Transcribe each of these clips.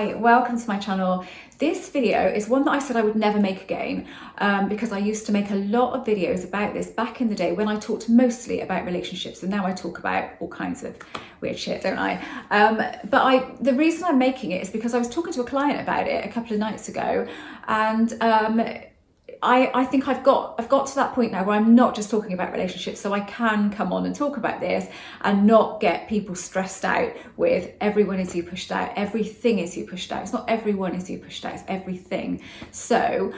Hi, welcome to my channel. This video is one that I said I would never make again because I used to make a lot of videos about this back in the day when I talked mostly about relationships, and now I talk about all kinds of weird shit, don't I? The reason I'm making it is because I was talking to a client about it a couple of nights ago, and I think I've got to that point now where I'm not just talking about relationships, so I can come on and talk about this and not get people stressed out with everyone is you pushed out, everything is you pushed out. It's not everyone is you pushed out, it's everything. So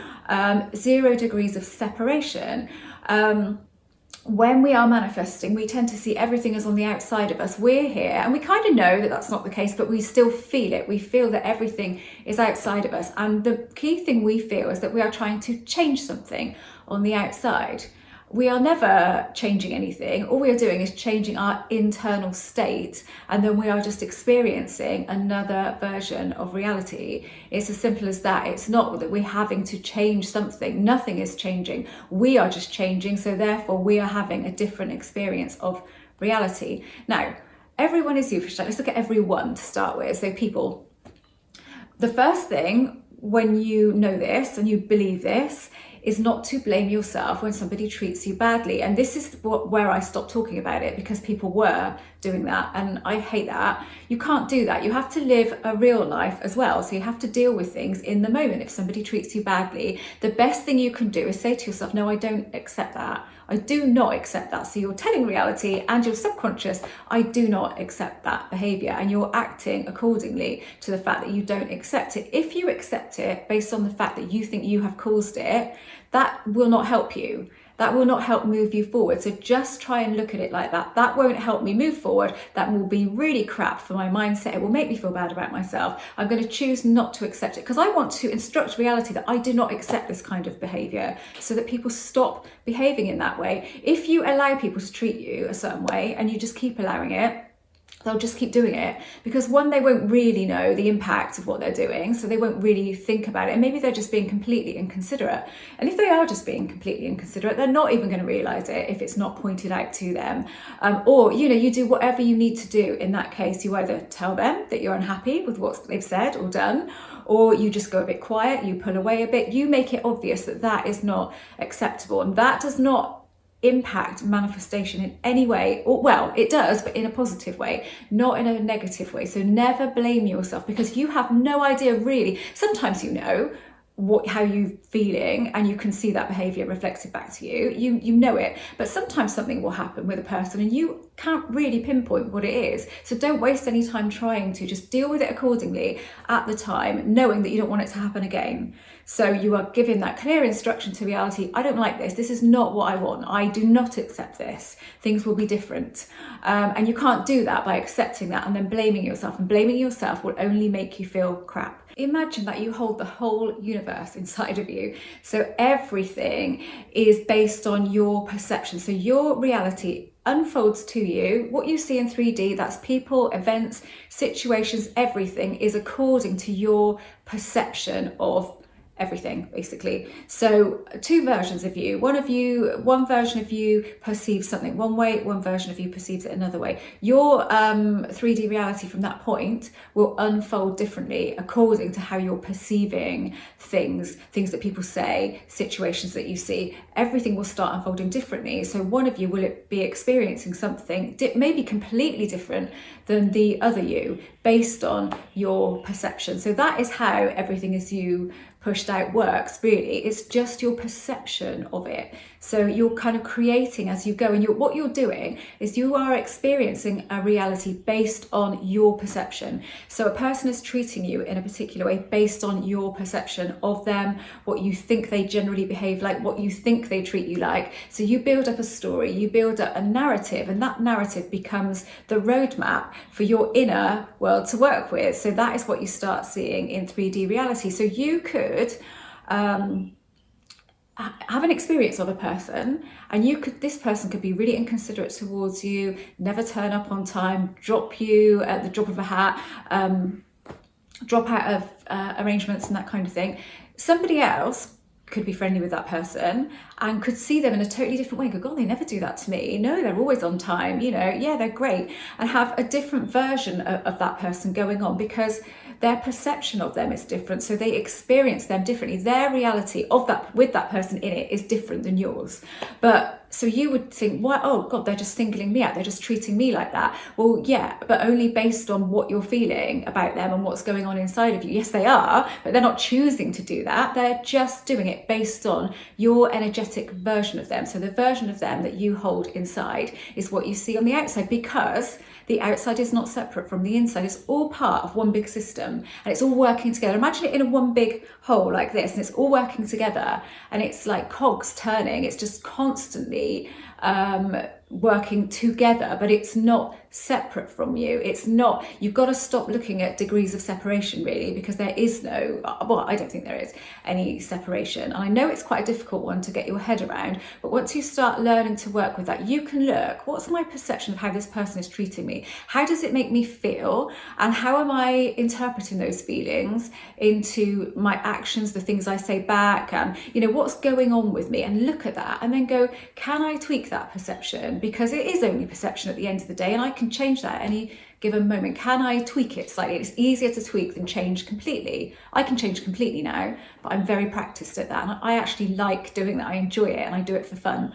0 degrees of separation. When we are manifesting, we tend to see everything as on the outside of us. We're here and we kind of know that that's not the case, but we still feel it. We feel that everything is outside of us. And the key thing we feel is that we are trying to change something on the outside. We are never changing anything. All we are doing is changing our internal state, and then we are just experiencing another version of reality. It's as simple as that. It's not that we're having to change something. Nothing is changing. We are just changing, so therefore we are having a different experience of reality. Now, everyone is you. Let's look at everyone to start with. So people. The first thing when you know this and you believe this is not to blame yourself when somebody treats you badly. And this is where I stopped talking about it, because people were doing that, and I hate that. You can't do that. You have to live a real life as well. So you have to deal with things in the moment. If somebody treats you badly, the best thing you can do is say to yourself, no, I don't accept that. I do not accept that. So you're telling reality and your subconscious, I do not accept that behavior, and you're acting accordingly to the fact that you don't accept it. If you accept it based on the fact that you think you have caused it, that will not help you. That will not help move you forward. So just try and look at it like that. That won't help me move forward. That will be really crap for my mindset. It will make me feel bad about myself. I'm going to choose not to accept it because I want to instruct reality that I do not accept this kind of behavior, so that people stop behaving in that way. If you allow people to treat you a certain way and you just keep allowing it, they'll just keep doing it, because one, they won't really know the impact of what they're doing, so they won't really think about it, and maybe they're just being completely inconsiderate. And if they are just being completely inconsiderate, they're not even going to realize it if it's not pointed out to them. Or you do whatever you need to do in that case. You either tell them that you're unhappy with what they've said or done, or you just go a bit quiet, you pull away a bit, you make it obvious that that is not acceptable, and that does not impact manifestation in any way. Or, well, it does, but in a positive way, not in a negative way. So never blame yourself, because you have no idea really. Sometimes you know how you're feeling and you can see that behavior reflected back to you. You know it, but sometimes something will happen with a person and you can't really pinpoint what it is. So don't waste any time trying to. Just deal with it accordingly at the time, knowing that you don't want it to happen again. So you are giving that clear instruction to reality. I don't like this. This is not what I want. I do not accept this. Things will be different. And you can't do that by accepting that and then blaming yourself. And blaming yourself will only make you feel crap. Imagine that you hold the whole universe inside of you. So everything is based on your perception. So your reality unfolds to you. What you see in 3D, that's people, events, situations, everything is according to your perception of everything, basically. So two versions of you. One version of you perceives something one way, one version of you perceives it another way. Your 3D reality from that point will unfold differently according to how you're perceiving things that people say, situations that you see. Everything will start unfolding differently. So one of you will be experiencing something maybe completely different than the other you, based on your perception. So that is how everything is you pushed out works, really. It's just your perception of it. So you're kind of creating as you go, and what you're doing is you are experiencing a reality based on your perception. So a person is treating you in a particular way based on your perception of them, what you think they generally behave like, what you think they treat you like. So you build up a story, you build up a narrative, and that narrative becomes the roadmap for your inner world to work with. So that is what you start seeing in 3D reality. So you could have an experience of a person, and this person could be really inconsiderate towards you, never turn up on time, drop you at the drop of a hat, drop out of arrangements and that kind of thing. Somebody else could be friendly with that person and could see them in a totally different way. Go, God, they never do that to me. No, they're always on time. You know, yeah, they're great. And have a different version of that person going on, because their perception of them is different. So they experience them differently. Their reality of that with that person in it is different than yours. But so you would think, what? Oh God, they're just singling me out. They're just treating me like that. Well, yeah, but only based on what you're feeling about them and what's going on inside of you. Yes, they are, but they're not choosing to do that. They're just doing it based on your energetic version of them. So the version of them that you hold inside is what you see on the outside, because the outside is not separate from the inside. It's all part of one big system, and it's all working together. Imagine it in a one big whole like this, and it's all working together, and it's like cogs turning. It's just constantly working together, but it's not separate from you. It's not, you've got to stop looking at degrees of separation, really, because there is no, well, I don't think there is any separation. And I know it's quite a difficult one to get your head around, but once you start learning to work with that, you can look, what's my perception of how this person is treating me? How does it make me feel? And how am I interpreting those feelings into my actions, the things I say back, and you know, what's going on with me? And look at that and then go, can I tweak that perception? Because it is only perception at the end of the day, and I can change that at any given moment. Can I tweak it slightly? It's easier to tweak than change completely. I can change completely now, but I'm very practiced at that, and I actually like doing that. I enjoy it, and I do it for fun.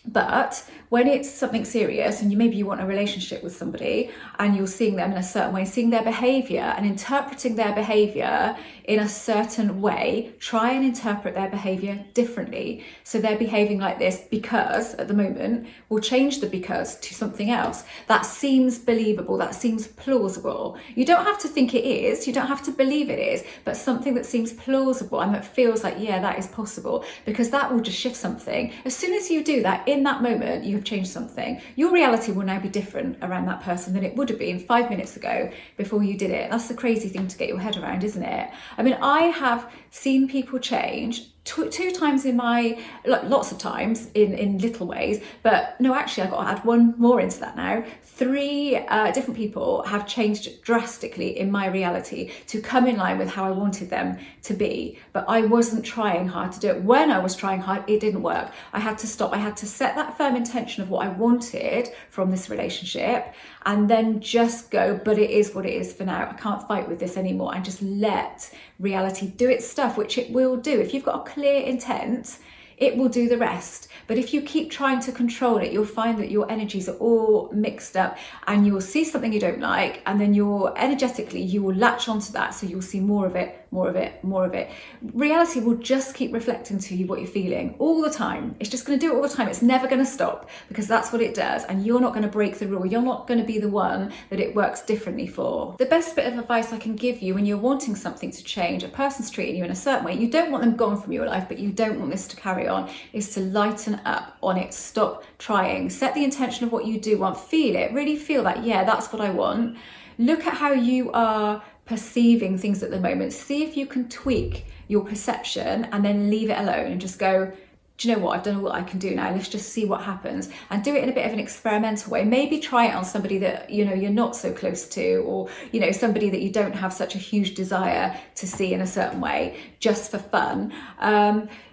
But when it's something serious, and maybe you want a relationship with somebody and you're seeing them in a certain way, seeing their behaviour and interpreting their behaviour in a certain way, try and interpret their behaviour differently. So they're behaving like this because at the moment, we'll change the because to something else. That seems believable, that seems plausible. You don't have to think it is, you don't have to believe it is, but something that seems plausible and that feels like, yeah, that is possible, because that will just shift something. As soon as you do that, in that moment, you have changed something. Your reality will now be different around that person than it would have been 5 minutes ago before you did it. That's the crazy thing to get your head around, isn't it? I mean, I have seen people change two times in my, lots of times in little ways, but no, actually I've got to add one more into that now. 3 different people have changed drastically in my reality to come in line with how I wanted them to be, but I wasn't trying hard to do it. When I was trying hard, it didn't work. I had to stop. I had to set that firm intention of what I wanted from this relationship, and then just go, but it is what it is for now. I can't fight with this anymore, and just let reality do its stuff, which it will do. If you've got a clear intent, it will do the rest. But if you keep trying to control it, you'll find that your energies are all mixed up, and you'll see something you don't like, and then energetically you will latch onto that, so you'll see more of it, more of it, more of it. Reality will just keep reflecting to you what you're feeling all the time. It's just going to do it all the time. It's never going to stop, because that's what it does, and you're not going to break the rule. You're not going to be the one that it works differently for. The best bit of advice I can give you when you're wanting something to change, a person's treating you in a certain way, you don't want them gone from your life, but you don't want this to carry on, is to lighten up on it. Stop trying. Set the intention of what you do want. Feel it. Really feel that, yeah, that's what I want. Look at how you are perceiving things at the moment. See if you can tweak your perception, and then leave it alone and just go, do you know what, I've done all I can do now, let's just see what happens, and do it in a bit of an experimental way. Maybe try it on somebody that you know you're not so close to, or you know, somebody that you don't have such a huge desire to see in a certain way, just for fun.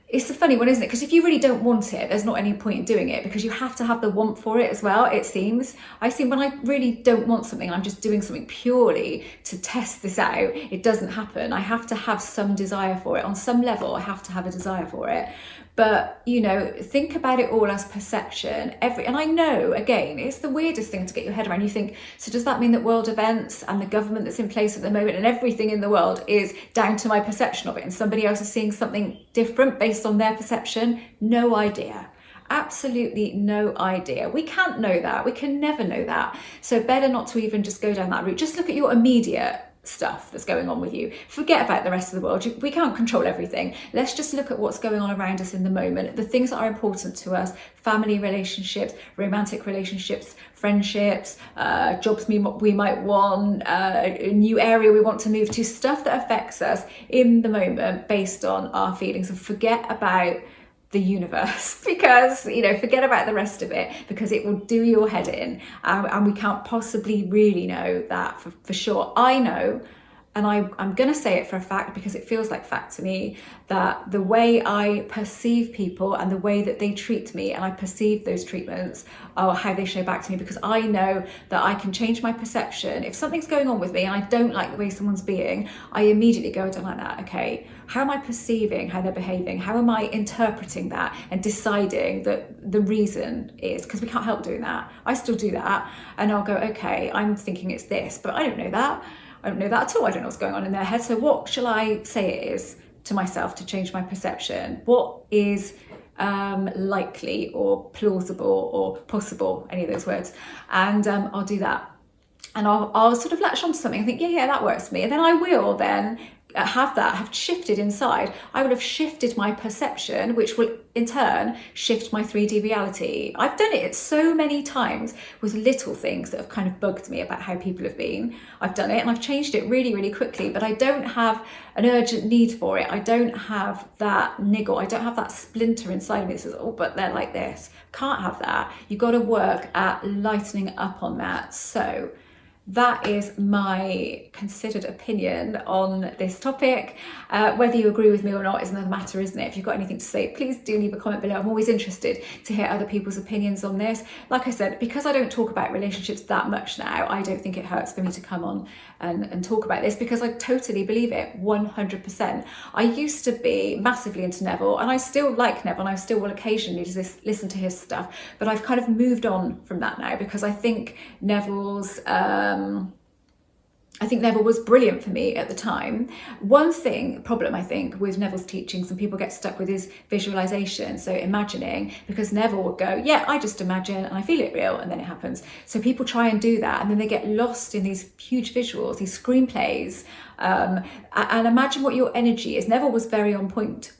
It's a funny one, isn't it? Because if you really don't want it, there's not any point in doing it, because you have to have the want for it as well, it seems. I see when I really don't want something, I'm just doing something purely to test this out, it doesn't happen. I have to have some desire for it. On some level, I have to have a desire for it. But, you know, think about it all as perception. And I know, again, it's the weirdest thing to get your head around. You think, so does that mean that world events and the government that's in place at the moment and everything in the world is down to my perception of it, and somebody else is seeing something different based on their perception? No idea. Absolutely no idea. We can't know that. We can never know that. So better not to even just go down that route. Just look at your immediate stuff that's going on with you. Forget about the rest of the world. We can't control everything. Let's just look at what's going on around us in the moment, the things that are important to us: family relationships, romantic relationships, friendships, jobs we might want, a new area we want to move to, stuff that affects us in the moment based on our feelings. And forget about the universe, because you know, forget about the rest of it, because it will do your head in, and we can't possibly really know that for sure. I know and I'm going to say it for a fact because it feels like fact to me, that the way I perceive people and the way that they treat me, and I perceive those treatments, are how they show back to me, because I know that I can change my perception. If something's going on with me and I don't like the way someone's being, I immediately go, I don't like that. Okay, how am I perceiving how they're behaving? How am I interpreting that and deciding that the reason is, because we can't help doing that. I still do that, and I'll go, okay, I'm thinking it's this, but I don't know that. I don't know that at all. I don't know what's going on in their head. So what shall I say it is to myself to change my perception? What is likely or plausible or possible, any of those words? And I'll do that. And I'll sort of latch onto something and think, yeah, that works for me. And then I will then have shifted inside. I will have shifted my perception, which will in turn shift my 3D reality. I've done it so many times with little things that have kind of bugged me about how people have been. I've done it and I've changed it really, really quickly, but I don't have an urgent need for it. I don't have that niggle. I don't have that splinter inside of me that says, oh, but they're like this. Can't have that. You've got to work at lightening up on that. So that is my considered opinion on this topic. Whether you agree with me or not is another matter, isn't it? If you've got anything to say, please do leave a comment below. I'm always interested to hear other people's opinions on this. Like I said, because I don't talk about relationships that much now, I don't think it hurts for me to come on and talk about this, because I totally believe it 100%. I used to be massively into Neville, and I still like Neville, and I still will occasionally just listen to his stuff, but I've kind of moved on from that now, because I think Neville was brilliant for me at the time. One problem I think with Neville's teachings and people get stuck with is visualization. So imagining, because Neville would go, yeah, I just imagine and I feel it real, and then it happens. So people try and do that, and then they get lost in these huge visuals, these screenplays, and imagine what your energy is. Neville was very on point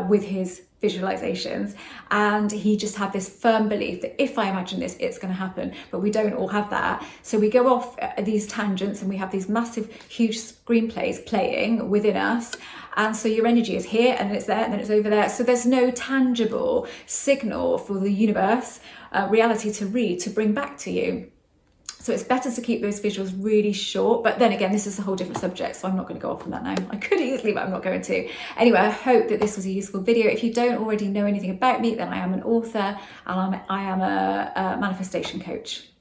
with his visualizations, and he just had this firm belief that if I imagine this, it's going to happen. But we don't all have that, so we go off these tangents and we have these massive huge screenplays playing within us, and so your energy is here and then it's there and then it's over there, so there's no tangible signal for the universe, reality to read, to bring back to you. So it's better to keep those visuals really short. But then again, this is a whole different subject, so I'm not going to go off on that now. I could easily, but I'm not going to. Anyway, I hope that this was a useful video. If you don't already know anything about me, then I am an author, and I am a manifestation coach.